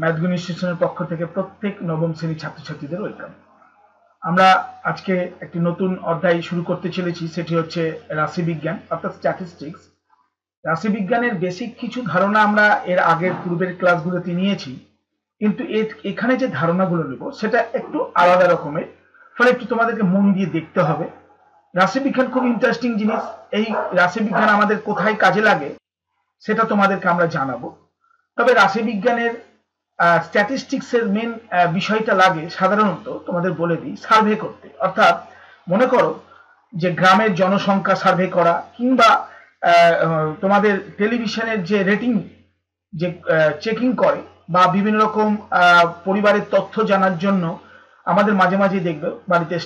ম্যাথগুণ ইনস্টিটিউশনের পক্ষ থেকে প্রত্যেক নবম শ্রেণীর ছাত্রছাত্রীদের ওয়েলকাম। আমরা আজকে একটি নতুন অধ্যায় শুরু করতে চলেছি, সেটি হচ্ছে রাশিবিজ্ঞান অর্থাৎ স্ট্যাটিস্টিক্স। রাশিবিজ্ঞানের বেসিক কিছু ধারণা আমরা এর আগের পূর্বের ক্লাসগুলোতে নিয়েছি, কিন্তু এখানে যে ধারণাগুলো নেব সেটা একটু আলাদা রকমের, ফলে একটু তোমাদেরকে মন দিয়ে দেখতে হবে। রাশিবিজ্ঞান খুব ইন্টারেস্টিং জিনিস। এই রাশিবিজ্ঞান আমাদের কোথায় কাজে লাগে সেটা তোমাদেরকে আমরা জানাবো। তবে রাশিবিজ্ঞানের স্ট্যাটিস্টিক্সের মেন বিষয়টা লাগে সাধারণত, তোমাদের বলে দিই, সার্ভে করতে। অর্থাৎ মনে করো যে গ্রামের জনসংখ্যা সার্ভে করা, কিংবা তোমাদের টেলিভিশনের যে রেটিং যে চেকিং করে, বা বিভিন্ন রকম পরিবারের তথ্য জানার জন্য আমাদের মাঝে মাঝে দেখবে বাড়িতে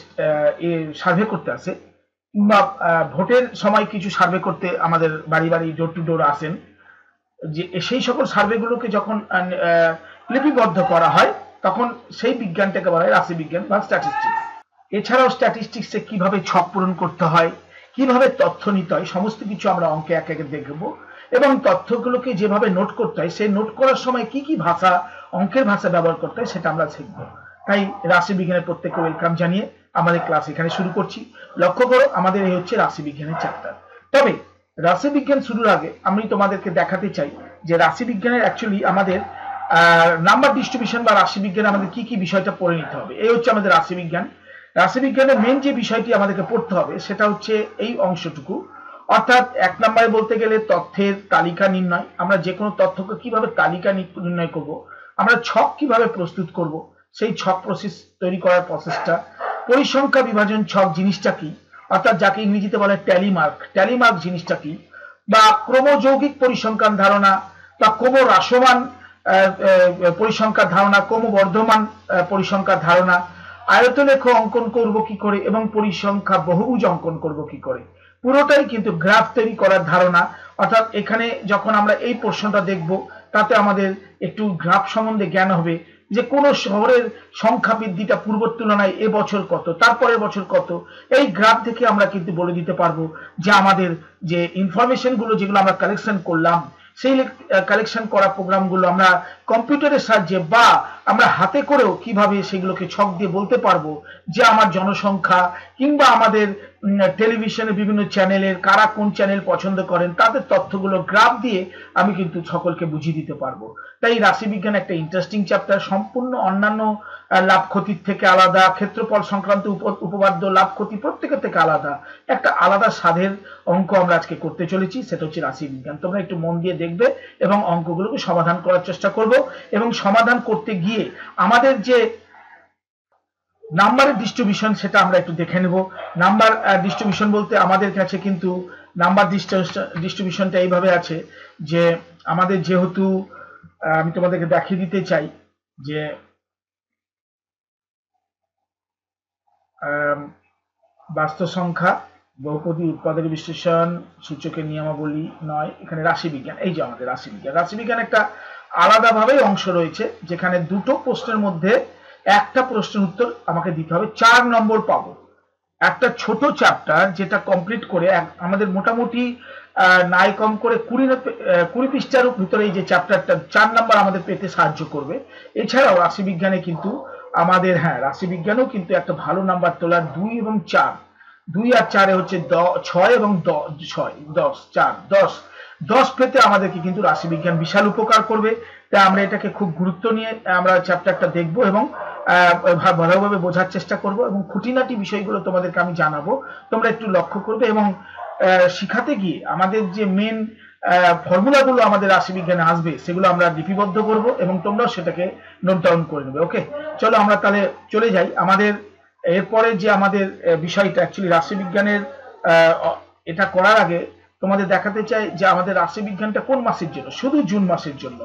সার্ভে করতে আসে, কিংবা ভোটের সময় কিছু সার্ভে করতে আমাদের বাড়ি বাড়ি ডোর টু ডোর আসেন। যে সেই সকল সার্ভেগুলোকে যখন লিপিবদ্ধ করা হয় তখন সেই বিজ্ঞানটাকে বলা হয় রাশিবিজ্ঞান বা স্ট্যাটিস্টিক্স। এছাড়াও স্ট্যাটিস্টিক্সে কিভাবে ছক পূরণ করতে হয়, কিভাবে তথ্য নিতে হয়, সমস্ত কিছু আমরা অঙ্কে এক একে দেখব। এবং তথ্যগুলোকে যেভাবে নোট করতে হয়, সেই নোট করার সময় কি কি ভাষা, অঙ্কের ভাষা ব্যবহার করতে হয় সেটা আমরা শিখব। তাই রাশিবিজ্ঞানের প্রত্যেককে ওয়েলকাম জানিয়ে আমাদের ক্লাস এখানে শুরু করছি। লক্ষ্য করো, আমাদের এই হচ্ছে রাশিবিজ্ঞানের চ্যাপ্টার। তবে রাশিবিজ্ঞান শুরুর আগে আমি তোমাদেরকে দেখাতে চাই যে রাশিবিজ্ঞানের অ্যাকচুয়ালি আমাদের নাম্বার ডিস্ট্রিবিউশন বা রাশিবিজ্ঞানে আমাদের কি কি বিষয়টা পড়ে নিতে হবে। এই হচ্ছে আমাদের রাশিবিজ্ঞান। রাশিবিজ্ঞানের মেন যে বিষয়টি আমাদেরকে পড়তে হবে সেটা হচ্ছে এই অংশটুকু। অর্থাৎ এক নম্বরে বলতে গেলে তথ্যের তালিকা নির্ণয়। আমরা যে কোনো তথ্যকে কিভাবে তালিকা নির্ণয় করব, আমরা ছক কিভাবে প্রস্তুত করব, সেই ছক প্রসেস তৈরি করার প্রসেসটা। পরিসংখ্যা বিভাজন ছক জিনিসটা কি, অর্থাৎ যাকে ইংরেজিতে বলে ট্যালিমার্ক, ট্যালিমার্ক জিনিসটা কি, বা ক্রমযৌগিক পরিসংখ্যান ধারণা, বা ক্রমহ্রাসমান পরিসংখ্যার ধারণা, ক্রমবর্ধমান পরিসংখ্যার ধারণা, আয়তলেখ অঙ্কন করব কি করে, এবং পরিসংখ্যা বহুভুজ অঙ্কন করব কি করে, পুরোটাই কিন্তু গ্রাফ তৈরি করার ধারণা। অর্থাৎ এখানে যখন আমরা এই প্রশ্নটা দেখব তাতে আমাদের একটু গ্রাফ সম্বন্ধে জ্ঞান হবে, যে কোনো শহরের সংখ্যা বৃদ্ধিটা পূর্বর তুলনায় এবছর কত, তারপরের বছর কত। এই গ্রাফ দেখে আমরা কিন্তু বলে দিতে পারবো যে আমাদের যে ইনফরমেশন গুলো যেগুলো আমরা কালেকশন করলাম, সেই কালেকশন করা প্রোগ্রামগুলো আমরা কম্পিউটারের সাহায্যে বা আমরা হাতে করেও কিভাবে সেগুলোকে ছক দিয়ে বলতে পারবো যে আমার জনসংখ্যা, কিংবা আমাদের টেলিভিশনের বিভিন্ন চ্যানেলের কারা কোন চ্যানেল পছন্দ করেন তাদের তথ্যগুলো গ্রাফ দিয়ে আমি কিন্তু সকলকে বুঝিয়ে দিতে পারবো। তাই রাশিবিজ্ঞান একটা ইন্টারেস্টিং চ্যাপ্টার, সম্পূর্ণ অন্যান্য লাভ ক্ষতির থেকে আলাদা, ক্ষেত্রফল সংক্রান্ত উপপাদ্য লাভ ক্ষতি প্রত্যেকের থেকে আলাদা, একটা আলাদা স্বাদের অঙ্ক আমরা আজকে করতে চলেছি, সেটা হচ্ছে রাশিবিজ্ঞান। তোমরা একটু মন দিয়ে দেখবে এবং অঙ্কগুলোকে সমাধান করার চেষ্টা করব। এবং সমাধান করতে গিয়ে আমাদের যে নাম্বারের ডিস্ট্রিবিউশন সেটা আমরা একটু দেখে নেব। নাম্বার ডিস্ট্রিবিউশন বলতে আমাদের কাছে কিন্তু নাম্বার ডিস্ট্রিবিউশনটা এইভাবে আছে যে আমাদের যেহেতু আমি তোমাদেরকে দেখিয়ে দিতে চাই যে বাস্তব সংখ্যা, বহুপদী, উৎপাদক বিশ্লেষণ, সূচকের নিয়মাবলী নয়, এখানে রাশিবিজ্ঞান। এই যে আমাদের রাশিবিজ্ঞান, রাশিবিজ্ঞান একটা আলাদাভাবে অংশ রয়েছে যেখানে দুটো প্রশ্নের মধ্যে একটা প্রশ্নের উত্তর আমাকে দিতে হবে, 4 নম্বর পাবো। একটা ছোট চ্যাপ্টার যেটা কমপ্লিট করে আমাদের মোটামুটি নাই কম করে 20 পৃষ্ঠার ভিতরে এই যে চ্যাপ্টারটা 4 নাম্বার আমাদের পেতে সাহায্য করবে। এছাড়াও রাশিবিজ্ঞানে কিন্তু আমাদের রাশিবিজ্ঞানেও কিন্তু একটা ভালো নাম্বার তোলার 2 এবং 4, 2 আর 4 হচ্ছে 6 এবং 10 পেতে আমাদেরকে কিন্তু রাশিবিজ্ঞান বিশাল উপকার করবে। তাই আমরা এটাকে খুব গুরুত্ব নিয়ে আমরা চ্যাপ্টারটা দেখবো এবং ভালোভাবে বোঝার চেষ্টা করব, এবং খুঁটিনাটি বিষয়গুলো তোমাদেরকে আমি জানাবো, তোমরা একটু লক্ষ্য করবে। এবং শিখাতে গিয়ে আমাদের যে মেন ফর্মুলাগুলো আমাদের রাশিবিজ্ঞানে আসবে সেগুলো আমরা লিপিবদ্ধ করব এবং তোমরাও সেটাকে নোট ডাউন করে নেবে। ওকে, চলো আমরা তাহলে চলে যাই আমাদের এরপরে যে আমাদের বিষয়টা। অ্যাকচুয়ালি রাশিবিজ্ঞানের এটা করার আগে তোমাদের দেখাতে চাই যে আমাদের রাশিবিজ্ঞানটা কোন মাসের জন্য, শুধু জুন মাসের জন্য।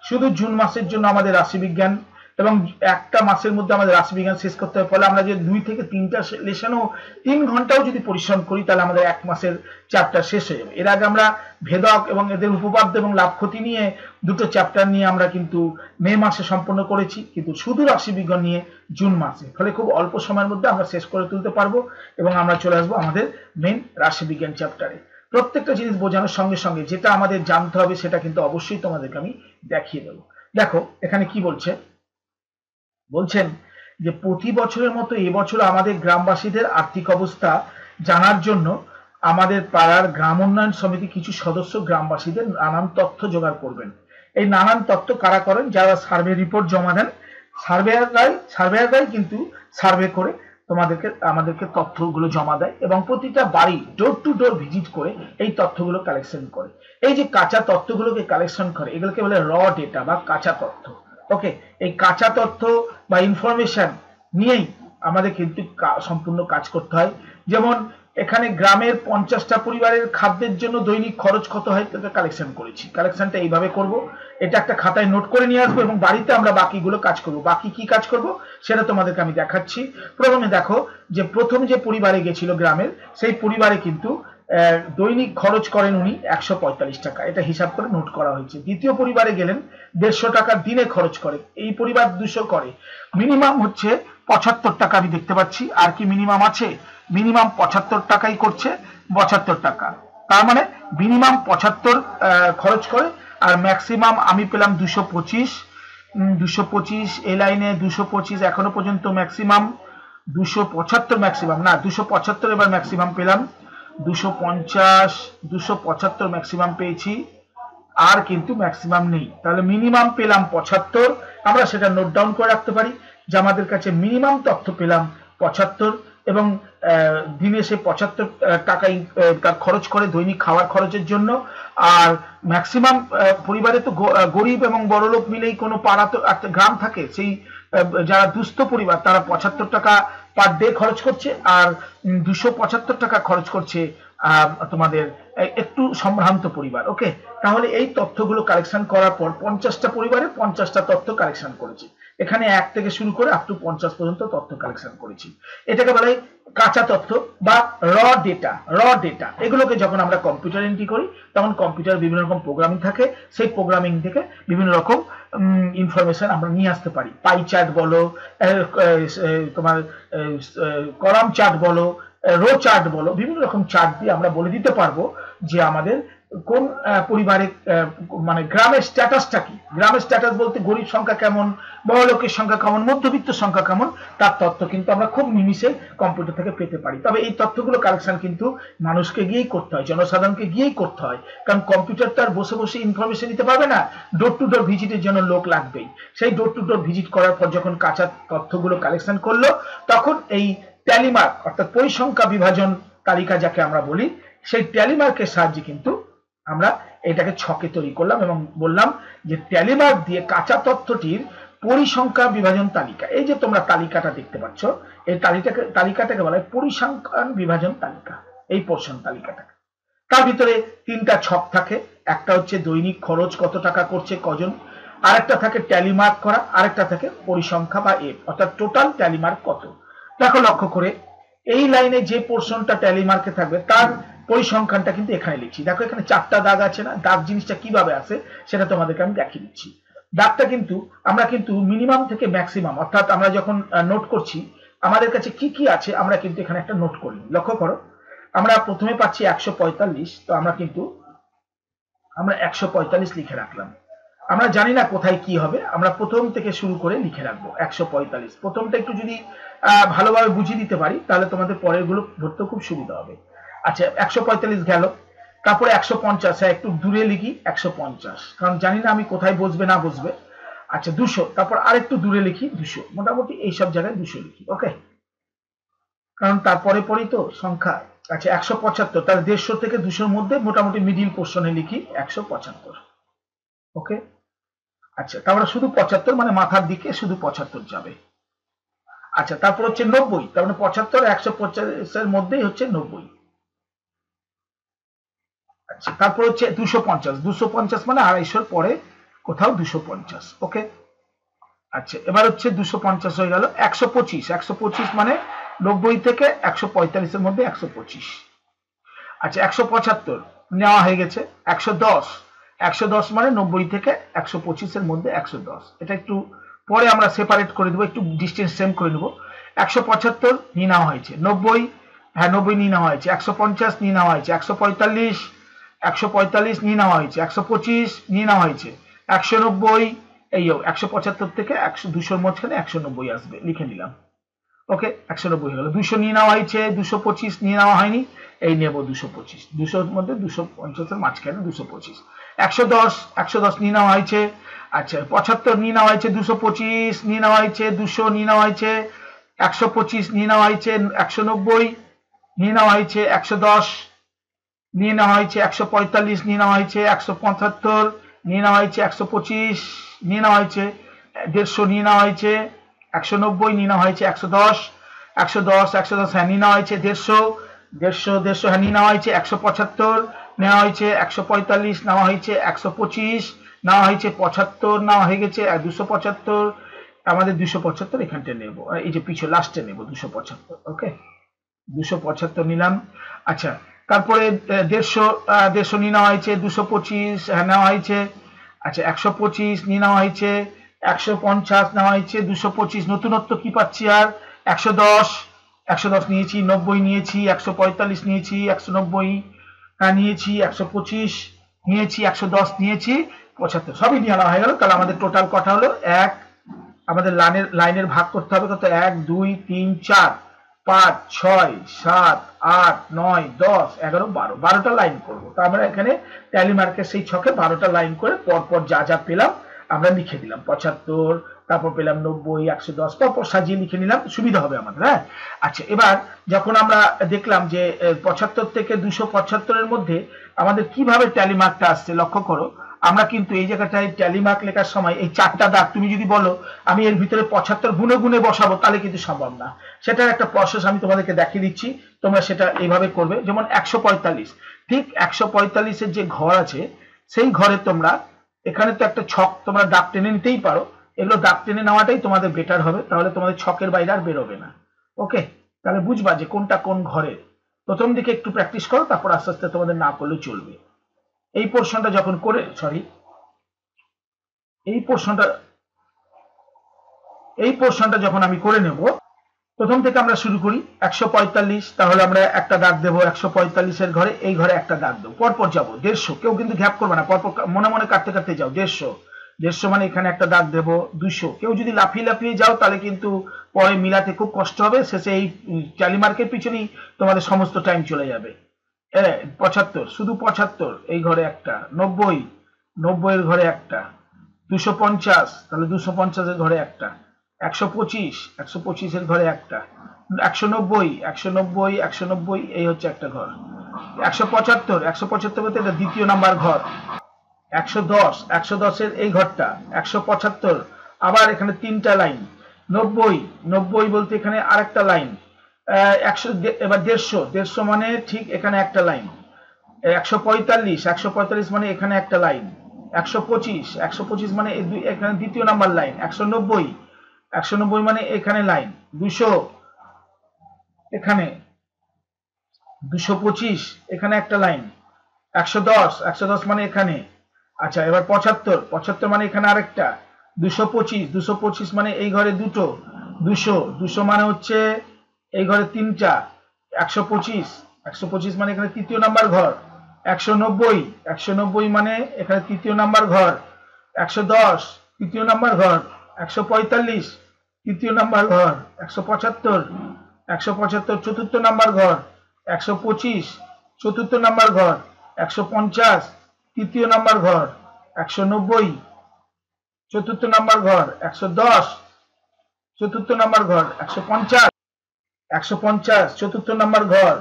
শুধু জুন মাসের জন্য আমাদের রাশিবিজ্ঞান, এবং একটা মাসের মধ্যে আমাদের রাশিবিজ্ঞান শেষ করতে হবে। ফলে আমরা যে 2 থেকে 3টা লেসনও 3 ঘন্টাও যদি পরিশ্রম করি তাহলে আমাদের 1 মাসের চ্যাপ্টার শেষ হয়ে যাবে। এর আগে আমরা ভেদক এবং এদের উপপাদ্য এবং লাভ ক্ষতি নিয়ে দুটো চ্যাপ্টার নিয়ে আমরা কিন্তু মে মাসে সম্পন্ন করেছি, কিন্তু শুধু রাশিবিজ্ঞান নিয়ে জুন মাসে। ফলে খুব অল্প সময়ের মধ্যে আমরা শেষ করে তুলতে পারবো এবং আমরা চলে আসবো আমাদের মেন রাশিবিজ্ঞান চ্যাপ্টারে। প্রত্যেকটা জিনিস বোঝানোর সঙ্গে সঙ্গে যেটা আমাদের জানতে হবে সেটা কিন্তু অবশ্যই তোমাদেরকে আমি দেখিয়ে দেবো। দেখো এখানে কি বলছেন যে প্রতি বছরের মতো এবছর আমাদের গ্রামবাসীদের আর্থিক অবস্থা জানার জন্য আমাদের পাড়ার গ্রাম উন্নয়ন সমিতি কিছু সদস্য গ্রামবাসীদের নানান তথ্য জোগাড় করবেন। এই নানান তথ্য কারা করেন? যারা সার্ভে রিপোর্ট জমা দেন, সার্ভেয়াররাই কিন্তু সার্ভে করে আমাদেরকে তথ্যগুলো জমা দেয় এবং প্রতিটা বাড়ি ডোর টু ডোর ভিজিট করে এই তথ্যগুলো কালেকশন করে। এই যে কাঁচা তথ্যগুলোকে কালেকশন করে এগুলোকে বলে র ডেটা বা কাঁচা তথ্য। ওকে, এই কাঁচা তথ্য বা ইনফরমেশন নিয়েই আমাদের কিন্তু সম্পূর্ণ কাজ করতে হয়। যেমন এখানে গ্রামের 50টা পরিবারের খাদ্যের জন্য দৈনিক খরচ কত হয় সেটা কালেকশন করেছি। কালেকশনটা এইভাবে করব, এটা একটা খাতায় নোট করে নিয়ে আসবো এবং বাড়িতে আমরা বাকিগুলো কাজ করব। বাকি কি কাজ করব সেটা তোমাদেরকে আমি দেখাচ্ছি। প্রথমে দেখো যে প্রথম যে পরিবারে গেছিল গ্রামের, সেই পরিবারে কিন্তু দৈনিক খরচ করেন উনি 145 টাকা, এটা হিসাব করে নোট করা হয়েছে। দ্বিতীয় পরিবারে গেলেন 150 টাকা দিনে খরচ করে, এই পরিবার 200 করে। মিনিমাম হচ্ছে 75 টাকা আমি দেখতে পাচ্ছি। আর কি মিনিমাম আছে? মিনিমাম 75 টাকাই করছে, 75 টাকা। তার মানে মিনিমাম 75 খরচ করে আর ম্যাক্সিমাম আমি পেলাম 225 এই লাইনে 225 এখনো পর্যন্ত ম্যাক্সিমাম 275 ম্যাক্সিমাম না 275 এবার ম্যাক্সিমাম পেলাম 250 275 ম্যাক্সিমাম পেয়েছি আর কিন্তু ম্যাক্সিমাম নেই। তাহলে মিনিমাম পেলাম 75, আমরা সেটা নোট ডাউন করে রাখতে পারি যে আমাদের কাছে মিনিমাম তথ্য পেলাম 75 এবং দিনে সে 75 টাকাই তার খরচ করে দৈনিক খাওয়ার খরচের জন্য। আর ম্যাক্সিমাম পরিবারে তো গরিব এবং বড়লোক মিলেই কোনো পাড়া তো একটা গ্রাম থাকে, সেই যারা দুস্থ পরিবার তারা 75 টাকা পার ডে খরচ করছে আর 275 টাকা খরচ করছে তোমাদের একটু সম্ভ্রান্ত পরিবার। ওকে, তাহলে এই তথ্যগুলো কালেকশন করার পর 50টা পরিবারে 50টা তথ্য কালেকশন করেছি। এখানে 1 থেকে শুরু করে আপ টু 50 পর্যন্ত তথ্য কালেকশন করেছি। এটাকে বলা হয় কাঁচা তথ্য বা র ডেটা। এগুলোকে যখন আমরা কম্পিউটার এন্ট্রি করি তখন কম্পিউটার বিভিন্ন রকম প্রোগ্রামিং থাকে, সেই প্রোগ্রামিং থেকে বিভিন্ন রকম ইনফরমেশন আমরা নিয়ে আসতে পারি। পাই চার্ট বলো, তোমার কলাম চার্ট বলো, রো চার্ট বলো, বিভিন্ন রকম চার্ট দিয়ে আমরা বলে দিতে পারবো যে আমাদের কোন পরিবারে মানে গ্রামের স্ট্যাটাসটা কি। গ্রামের স্ট্যাটাস বলতে গরিব সংখ্যা কেমন, বড় লোকের সংখ্যা কেমন, মধ্যবিত্ত সংখ্যা কেমন, তার তথ্য কিন্তু আমরা খুব নিমিষে কম্পিউটার থেকে পেতে পারি। তবে এই তথ্যগুলো কালেকশন কিন্তু মানুষকে গিয়েই করতে হয়, জনসাধারণকে গিয়েই করতে হয়, কারণ কম্পিউটার তো আর বসে বসে ইনফরমেশন দিতে পারবে না, ডোর টু ডোর ভিজিটের জন্য লোক লাগবেই। সেই ডোর টু ডোর ভিজিট করার পর যখন কাঁচা তথ্যগুলো কালেকশন করলো তখন এই ট্যালিমার্ক অর্থাৎ পরিসংখ্যা বিভাজন তালিকা যাকে আমরা বলি, সেই ট্যালিমার্কের সাহায্যে কিন্তু আমরা এটাকে ছকে তৈরি করলাম এবং বললাম যে ট্যালিমার্ক দিয়ে কাঁচা তথ্যটির পরিসংখ্যা বিভাজন তালিকা, এই যে তোমরা তালিকাটা দেখতে পাচ্ছ, এই তালিকাটাকে বলা হয় পরিসংখ্যান বিভাজন তালিকা, এই পোর্শন তালিকাটাকে। তার ভিতরে 3টা ছক থাকে, একটা হচ্ছে দৈনিক খরচ কত টাকা করছে কজন, আরেকটা থাকে ট্যালিমার্ক করা, আরেকটা থাকে পরিসংখ্যা বা এফ অর্থাৎ টোটাল ট্যালিমার্ক কত। দেখো লক্ষ্য করে এই লাইনে যে পোর্শনটা ট্যালিমার্কে থাকবে তার পরিসংখ্যানটা কিন্তু এখানে লিখছি। দেখো এখানে 4টা দাগ আছে না, দাগ জিনিসটা কিভাবে আসে সেটা তোমাদেরকে আমি দেখিয়ে দিচ্ছি। দাগটা কিন্তু আমরা কিন্তু মিনিমাম থেকে ম্যাক্সিমাম অর্থাৎ আমরা যখন নোট করছি আমাদের কাছে কি কি আছে আমরা কিন্তু এখানে একটা নোট করি। লক্ষ্য করো আমরা প্রথমে পাচ্ছি 145, তো আমরা 145 লিখে রাখলাম। আমরা জানি না কোথায় কি হবে, আমরা প্রথম থেকে শুরু করে লিখে রাখবো 145। প্রথমটা একটু যদি ভালোভাবে বুঝিয়ে দিতে পারি তাহলে তোমাদের পরের গুলো ধরতে খুব সুবিধা হবে। আচ্ছা 145 গেল, তারপরে 150, একটু দূরে লিখি 150, কারণ জানি না আমি কোথায় বসবে না বসবে। আচ্ছা 200, তারপর আরেকটু দূরে লিখি 200, মোটামুটি এইসব জায়গায় 200 লিখি। ওকে, কারণ তারপরে পরেই তো সংখ্যা। আচ্ছা 175, তাহলে 150 থেকে 200-র মধ্যে মোটামুটি মিডিল পোর্শনে লিখি 175। ওকে, আচ্ছা তারপরে শুধু 75 মানে মাথার দিকে শুধু 75 যাবে। আচ্ছা তারপর হচ্ছে 90, তার মানে 75 150-এর মধ্যেই হচ্ছে 90। আচ্ছা তারপর হচ্ছে 250 মানে 250 পরে কোথাও 250। ওকে, আচ্ছা এবার হচ্ছে 250 হয়ে গেল। 125 মানে 90 থেকে 145-এর মধ্যে 125। আচ্ছা 175 নেওয়া হয়ে গেছে। 110 মানে 90 থেকে 125-এর মধ্যে 110। এটা একটু পরে আমরা সেপারেট করে দেবো, একটু ডিস্টেন্স সেম করে নেবো। 175 নিয়ে নেওয়া হয়েছে, 90 হ্যাঁ 90 নিয়ে নেওয়া হয়েছে, 150 নিয়ে নেওয়া হয়েছে, 145 নিয়ে নেওয়া হয়েছে, 125 নিয়ে নেওয়া হয়েছে, 190 এই 175 থেকে 200 মাঝখানে 190 আসবে, লিখে নিলাম। ওকে, 190 হয়ে গেল। 200 নিয়ে নেওয়া হয়েছে, 225 নিয়ে নেওয়া হয়নি, এই নেব 225, 200 এর মধ্যে 250 এর মাঝখানে 225। 110 নিয়ে নেওয়া হয়েছে। আচ্ছা, 75 নিয়ে নেওয়া হয়েছে, 225 নিয়ে নেওয়া হয়েছে, 200 নিয়ে নেওয়া হয়েছে, 125 নিয়ে নেওয়া হয়েছে, 190 নিয়ে নেওয়া হয়েছে, 110 নিয়ে নেওয়া হয়েছে, 145 নিয়ে নেওয়া হয়েছে, 175 নিয়ে নেওয়া হয়েছে, 125 নিয়ে নেওয়া হয়েছে, 150 নিয়ে নেওয়া হয়েছে, 190 নিয়ে নেওয়া হয়েছে, 110 হ্যাঁ নিয়ে নেওয়া হয়েছে, 150 হ্যাঁ নিয়ে নেওয়া হয়েছে, 175 নেওয়া হয়েছে, 145 নেওয়া হয়েছে, 125 নেওয়া হয়েছে, 75 নেওয়া হয়ে গেছে, 275 আমাদের 275 এখানটা নেব, এই যে পিছু লাস্টে নেব 275। ওকে, 275 নিলাম। আচ্ছা, তারপরে 150 নিয়ে নেওয়া হয়েছে, 225 হ্যাঁ নেওয়া হয়েছে। আচ্ছা, 125 নিয়ে নেওয়া হয়েছে, 150 নেওয়া হয়েছে, 225 নতুনত্ব কি পাচ্ছি আর, 110 নিয়েছি, 90 নিয়েছি, 145 নিয়েছি, 190 নিয়েছি, 125 নিয়েছি, 110 নিয়েছি, 75 সবই নেওয়া হয়ে গেল। তাহলে আমাদের টোটাল কটা হলো, আমাদের লাইনের ভাগ করতে হবে কত, 1 2 3 4 5 6 7 8 9 10 11 12, 12টা লাইন করবো। তো আমরা এখানে ট্যালি মার্কের সেই ছকে 12টা লাইন করে পরপর যা যা পেলাম আমরা লিখে দিলাম, 75, তারপর পেলাম 90, 110, পরপর সাজিয়ে লিখে নিলাম, সুবিধা হবে আমাদের। হ্যাঁ, আচ্ছা, এবার যখন আমরা দেখলাম যে 75 থেকে 275 এর মধ্যে আমাদের কিভাবে ট্যালি মার্কটা আসছে, লক্ষ্য করো, আমরা কিন্তু এই জায়গাটায় ট্যালি মার্ক লেখার সময় এই 4টা দাগ তুমি যদি বলো আমি এর ভিতরে 75 গুণে গুণে বসাবো, তাহলে কিন্তু সম্ভব না। সেটার একটা প্রসেস আমি তোমাদেরকে দেখিয়ে দিচ্ছি, তোমরা সেটা এইভাবে করবে। যেমন 145, ঠিক 145 এর যে ঘর আছে সেই ঘরে তোমরা এখানে তো একটা ছক তোমরা দাগ টেনে নিতেই পারো, এগুলো দাগ টেনে নেওয়াটাই তোমাদের বেটার হবে, তাহলে তোমাদের ছকের বাইরে আর বেরোবে না। ওকে, তাহলে বুঝবা যে কোনটা কোন ঘরে। প্রথম দিকে একটু প্র্যাকটিস করো, তারপর আস্তে আস্তে তোমাদের না করলেও চলবে। এই পোর্শনটা যখন করে এই পোর্শনটা যখন আমি করে নেব, প্রথম থেকে আমরা শুরু করি 145, তাহলে আমরা একটা দাগ দেবো 145 এর ঘরে, এই ঘরে একটা দাগ দেবো, পরপর যাবো 150, কেউ কিন্তু গ্যাপ করবে না, পরপর মনে মনে কাটতে কাটতে যাও। 150 মানে এখানে একটা দাগ দেবো। 200, কেউ যদি লাফিয়ে লাফিয়ে যাও তাহলে কিন্তু পরে মিলাতে খুব কষ্ট হবে, শেষে এই ট্যালি মার্কের পিছনেই তোমাদের সমস্ত টাইম চলে যাবে। 75, শুধু 75, এই ঘরে একটা। 90 এর ঘরে একটা। 250, তাহলে 250 এর ঘরে একটা। 125 এর ঘরে একটা। 190 এই হচ্ছে একটা ঘর। 175 বলতে এটা দ্বিতীয় নাম্বার ঘর। 110 এর এই ঘরটা। 175, আবার এখানে 3টা লাইন। 90 বলতে এখানে আরেকটা লাইন। 100, এবার 150 মানে ঠিক এখানে একটা লাইন। 145 মানে এখানে একটা লাইন। 125 মানে এখানে দ্বিতীয় নাম্বার লাইন। 190 মানে এখানে লাইন। 200 এখানে। 225 এখানে একটা লাইন। 110 মানে এখানে। আচ্ছা, এবার 75 মানে এখানে আরেকটা। 225 মানে এই ঘরে দুটো। 200 মানে হচ্ছে এই ঘরে 3টা। 125 মানে এখানে তৃতীয় নাম্বার ঘর। 190 মানে এখানে তৃতীয় নাম্বার ঘর। 110 তৃতীয় নাম্বার ঘর। 145 তৃতীয় নাম্বার ঘর। 175 চতুর্থ নাম্বার ঘর। 125 চতুর্থ নাম্বার ঘর। 150 তৃতীয় নাম্বার ঘর। 190 চতুর্থ নাম্বার ঘর। 110 চতুর্থ নাম্বার ঘর। 150 চতুর্থ নাম্বার ঘর।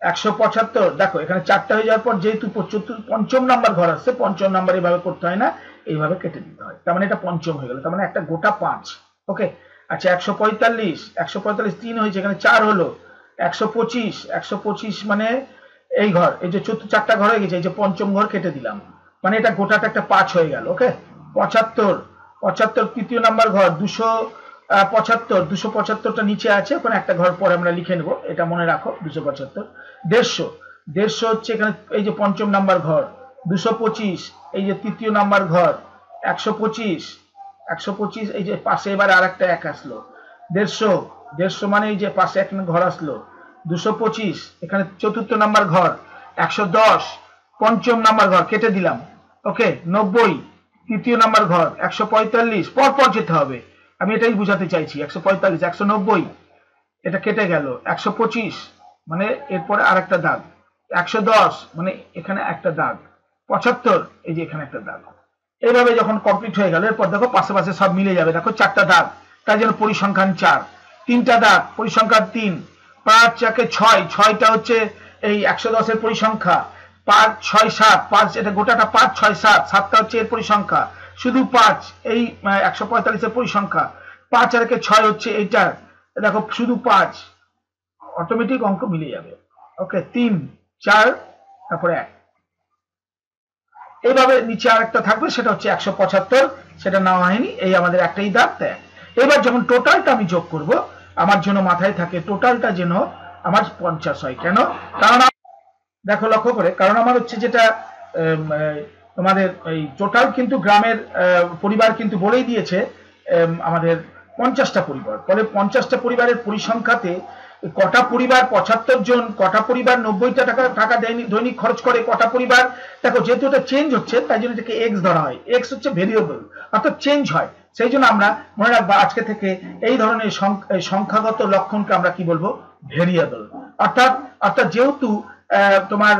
175, দেখো এখানে 4টা হয়ে যাওয়ার পর যেহেতু পঞ্চম নাম্বার ঘর আসছে, পঞ্চম নাম্বার এইভাবে করতে হয় না, এইভাবে কেটে দিতে হয়, তার মানে এটা পঞ্চম হয়ে গেল, তার মানে একটা গোটা 5। ওকে, আচ্ছা, 145 3 হয়েছে, এখানে 4 হলো। 125 মানে এই ঘর, এই যে 4টা ঘর হয়ে গেছে, এই যে পঞ্চম ঘর কেটে দিলাম, মানে এটা গোটাটা একটা 5 হয়ে গেল। ওকে, 75 তৃতীয় নাম্বার ঘর। 275টা নিচে আছে, ওখানে একটা ঘর পরে আমরা লিখে নেব, এটা মনে রাখো। 275 150 হচ্ছে এখানে এই যে পঞ্চম নাম্বার ঘর। 225 এই যে তৃতীয় নাম্বার ঘর। 125 এই যে পাশে এবার আর একটা 1 আসলো। 150 মানে এই যে পাশে একটা ঘর আসলো। 225 এখানে চতুর্থ নাম্বার ঘর। 110 পঞ্চম নাম্বার ঘর, কেটে দিলাম। ওকে, 90 তৃতীয় নাম্বার ঘর 145 পরপর যেতে হবে, আমি এটাই বুঝাতে চাইছি। 145, 190 এটা কেটে গেল, 125 মানে এরপরে আর একটা দাগ, 110 মানে এখানে একটা দাগ, 75 এই যে এখানে একটা দাগ। এইভাবে যখন কমপ্লিট হয়ে গেল এরপর দেখো পাশে পাশে সব মিলে যাবে। দেখো 4টা দাগ, তাই জন্য পরিসংখ্যান 4, 3টা দাগ পরিসংখ্যান 3, 5 চাকে 6, 6টা হচ্ছে এই 110 এর পরিসংখ্যা, 5 6 7, 5 এটা গোটাটা 5 6 7, 7টা হচ্ছে এর পরিসংখ্যা, শুধু 5 এই 145 এর পরিসংখ্যা, 5 আর 6 হচ্ছে এইটা, দেখো শুধু 5, অটোমেটিক অঙ্ক মিলে যাবে। ওকে, 3 4 তারপরে 1। এইভাবে নিচে আরেকটা থাকবে, সেটা হচ্ছে 175, সেটা নেওয়া হয়নি, এই আমাদের একটাই দাগ। তাই এবার যখন টোটালটা আমি যোগ করব, আমার জন্য মাথায় থাকে টোটালটা যেন আমার 50 হয়। কেন? কারণ দেখো লক্ষ্য করে, কারণ আমার হচ্ছে যেটা তোমাদের এই টোটাল কিন্তু গ্রামের পরিবার কিন্তু বলেই দিয়েছে আমাদের 50টা পরিবার, ফলে 50টা পরিবারের পরিসংখ্যাতে কটা পরিবার 75 জন, কটা পরিবার 90টা টাকা দৈনিক খরচ করে, কটা পরিবার, দেখো যেহেতু এটা চেঞ্জ হচ্ছে তাই জন্য এটাকে এক্স ধরা হয়। এক্স হচ্ছে ভেরিয়েবল, অর্থাৎ চেঞ্জ হয়, সেই জন্য আমরা মনে রাখবো আজকে থেকে এই ধরনের সংখ্যাগত লক্ষণকে আমরা কি বলবো? ভেরিয়েবল। অর্থাৎ যেহেতু তোমার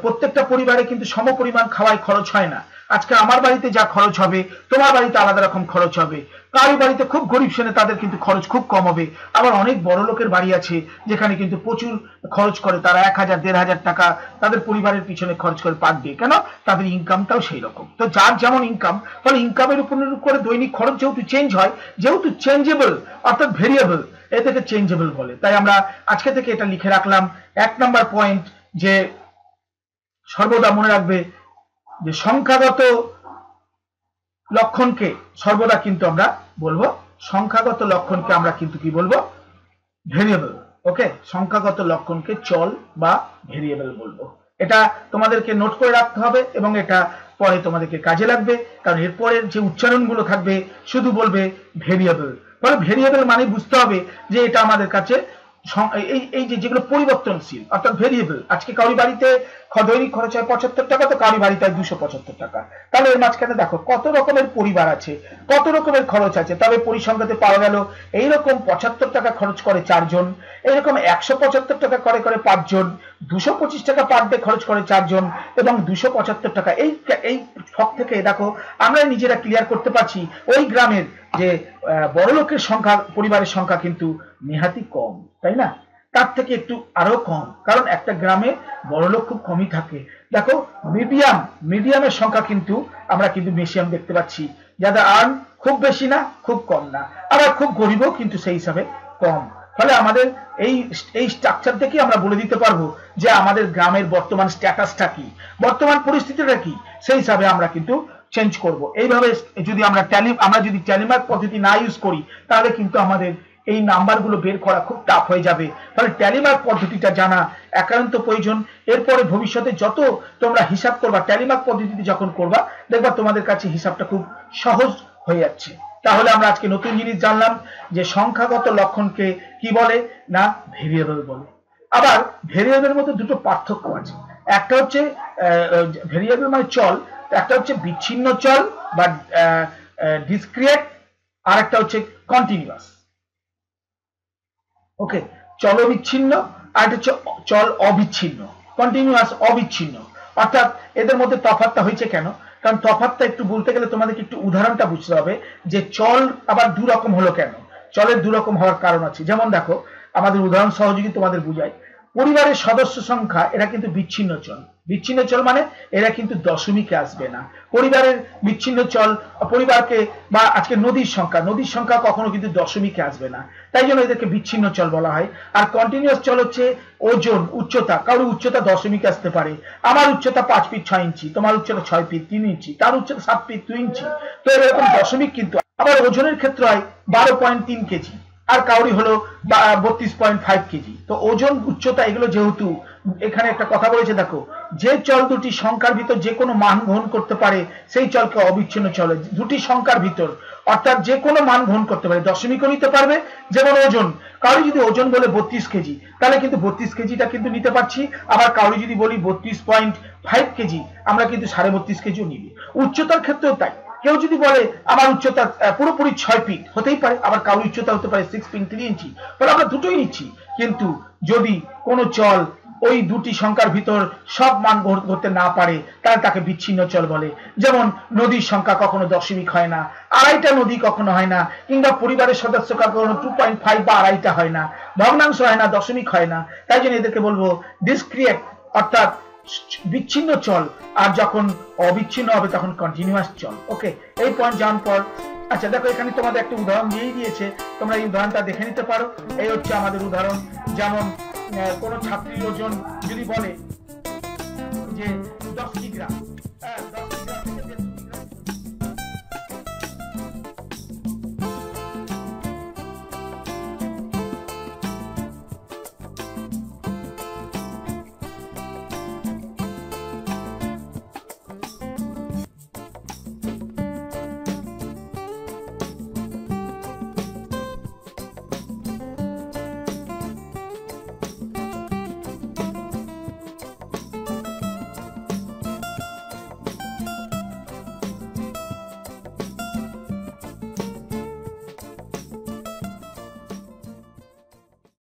প্রত্যেকটা পরিবারে কিন্তু সম পরিমাণ খাওয়ায় খরচ হয় না। আজকে আমার বাড়িতে যা খরচ হবে তোমার বাড়িতে আলাদা রকম খরচ হবে, কারো বাড়িতে খুব গরিব শ্রেণী তাদের কিন্তু খরচ খুব কম হবে, আবার অনেক বড় লোকের বাড়ি আছে যেখানে কিন্তু প্রচুর খরচ করে, তারা 1000 1500 টাকা তাদের পরিবারের পিছনে খরচ করে পার ডে। কেন? তাদের ইনকামটাও সেই রকম। তো যার যেমন ইনকাম, ফলে ইনকামের উপর নির্ভর করে দৈনিক খরচ যেহেতু চেঞ্জ হয়, যেহেতু চেঞ্জেবল অর্থাৎ ভেরিয়েবল, এটাকে চেঞ্জেবল বলে। তাই আমরা আজকে থেকে এটা লিখে রাখলাম 1 নাম্বার পয়েন্ট, যে সর্বদা মনে রাখবে যে সংখ্যাগত লক্ষণকে সর্বদা কিন্তু আমরা বলবো, সংখ্যাগত লক্ষণকে আমরা কিন্তু কি বলবো? ভেরিয়েবল। ওকে, সংখ্যাগত লক্ষণকে চল বা ভেরিয়েবল বলবো। এটা তোমাদেরকে নোট করে রাখতে হবে এবং এটা পরে তোমাদেরকে কাজে লাগবে, কারণ এরপরের যে উচ্চারণগুলো থাকবে শুধু বলবে ভেরিয়েবল। ফলে ভেরিয়েবল মানে বুঝতে হবে যে এটা আমাদের কাছে এই যেগুলো পরিবর্তনশীল অর্থাৎ ভেরিয়েবল। আজকে কারোর বাড়িতে দৈনিক খরচ হয় 75 টাকা, তো কারোর বাড়িতে 275 টাকা। তাহলে এর মাঝখানে দেখো কত রকমের পরিবার আছে, কত রকমের খরচ আছে। তবে পরিসংখ্যাতে পাওয়া গেল এইরকম 75 টাকা খরচ করে 4 জন, এইরকম 175 টাকা করে 5 জন, 225 টাকা পার ডে খরচ করে 4 জন, এবং 275 টাকা। এই ছক থেকে দেখো আমরা নিজেরা ক্লিয়ার করতে পারছি ওই গ্রামের যে বড় লোকের সংখ্যা, পরিবারের সংখ্যা কিন্তু নেহাতি কম, তাই না? তার থেকে একটু আরো কম, কারণ একটা গ্রামে বড় লোক খুব কমই থাকে। দেখো মিডিয়ামের সংখ্যা কিন্তু আমরা কিন্তু মেশিয়াম দেখতে পাচ্ছি, যাদের আর্ন খুব বেশি না খুব কম না, আবার খুব গরিবও কিন্তু সেই হিসাবে কম। ফলে আমাদের এই স্ট্রাকচার থেকে আমরা বলে দিতে পারবো যে আমাদের গ্রামের বর্তমান স্ট্যাটাসটা কি, বর্তমান পরিস্থিতিটা কি, সেই হিসাবে আমরা কিন্তু চেঞ্জ করব। এইভাবে যদি আমরা যদি ট্যালিমার্ক পদ্ধতি না ইউজ করি, তাহলে কিন্তু আমাদের এই নাম্বারগুলো বের করা খুব টাফ হয়ে যাবে। ফলে ট্যালিমার্ক পদ্ধতিটা জানা একান্ত প্রয়োজন। এরপরে ভবিষ্যতে যত তোমরা হিসাব করবা, ট্যালিমার্ক পদ্ধতিতে যখন করবা, দেখবা তোমাদের কাছে হিসাবটা খুব সহজ হয়ে যাচ্ছে। তাহলে আমরা আজকে নতুন জিনিস জানলাম যে সংখ্যাগত লক্ষণকে কি বলে না ভেরিয়েবল বলে। আবার ভেরিয়েবলের মধ্যে দুটো পার্থক্য আছে, একটা হচ্ছে ভেরিয়েবল মানে চল, একটা হচ্ছে বিচ্ছিন্ন চল বা ডিসক্রিয়েট, আর একটা হচ্ছে কন্টিনিউয়াস। ওকে, চল বিচ্ছিন্ন আর একটা হচ্ছে চল অবিচ্ছিন্ন, কন্টিনিউয়াস অবিচ্ছিন্ন। অর্থাৎ এদের মধ্যে তফাৎটা হয়েছে কেন? কারণ তফাৎটা একটু বলতে গেলে তোমাদেরকে একটু উদাহরণটা বুঝতে হবে যে চল আবার দু রকম হলো কেন। চলের দু রকম হওয়ার কারণ আছে। যেমন দেখো, আমাদের উদাহরণ সহযোগী তোমাদের বুঝাই। পরিবারের সদস্য সংখ্যা এরা কিন্তু বিচ্ছিন্ন চল। বিচ্ছিন্ন চল মানে এরা কিন্তু দশমিকে আসবে না। পরিবারের বিচ্ছিন্ন চল পরিবারকে, বা আজকে নদীর সংখ্যা কখনো কিন্তু দশমিকে আসবে না, তাই জন্য এদেরকে বিচ্ছিন্ন চল বলা হয়। আর কন্টিনিউয়াস চল হচ্ছে ওজন, উচ্চতা। কারোর উচ্চতা দশমিকে আসতে পারে, আমার উচ্চতা 5 ফিট 6 ইঞ্চি, তোমার উচ্চতা 6 ফিট 3 ইঞ্চি, তার উচ্চতা 7 ফিট 2 ইঞ্চি। তো এরকম দশমিক কিন্তু। আবার ওজনের ক্ষেত্রে হয় 12.3 কেজি, আর কাউরি হলো 32.5 কেজি। তো ওজন, উচ্চতা এগুলো যেহেতু, এখানে একটা কথা বলেছে দেখো, যে চল দুটি সংখ্যার ভিতর যে কোনো মান গ্রহণ করতে পারে সেই চলকে অবিচ্ছিন্ন চলে। দুটি সংখ্যার ভিতর অর্থাৎ যে কোনো মান গ্রহণ করতে পারে, দশমিকও নিতে পারবে। যেমন ওজন, কাউরি যদি ওজন বলে 32 কেজি, তাহলে কিন্তু 32 কেজিটা কিন্তু নিতে পারছি। আবার কাউরি যদি বলি 32.5 কেজি, আমরা কিন্তু 32.5 কেজিও নিবি। উচ্চতার ক্ষেত্রেও তাই, কেউ যদি বলে আমার উচ্চতা পুরোপুরি 6 ফিট, হতেই পারে, আবার কারোর উচ্চতা হতে পারে 6 ফিট 3 ইঞ্চি, বলে আমরা দুটোই নিচ্ছি। কিন্তু যদি কোনো চল ওই দুটি সংখ্যার ভিতর সব মান করতে না পারে তাহলে তাকে বিচ্ছিন্ন চল বলে। যেমন নদীর সংখ্যা কখনো দশমিক হয় না, আড়াইটা নদী কখনো হয় না, কিংবা পরিবারের সদস্য কখনো 2.5 বা আড়াইটা হয় না, ভগ্নাংশ হয় না, দশমিক হয় না। তাই জন্য এদেরকে বলবো ডিসক্রিয়েট অর্থাৎ বিচ্ছিন্ন চল, আর যখন অবিচ্ছিন্ন হবে তখন কন্টিনিউয়াস চল। ওকে, এই পয়েন্ট জানার পর আচ্ছা দেখো এখানে তোমাদের একটা উদাহরণ দিয়েই দিয়েছে, তোমরা এই উদাহরণটা দেখে নিতে পারো। এই হচ্ছে আমাদের উদাহরণ। যেমন কোন ছাত্রীর ওজন যদি বলে যে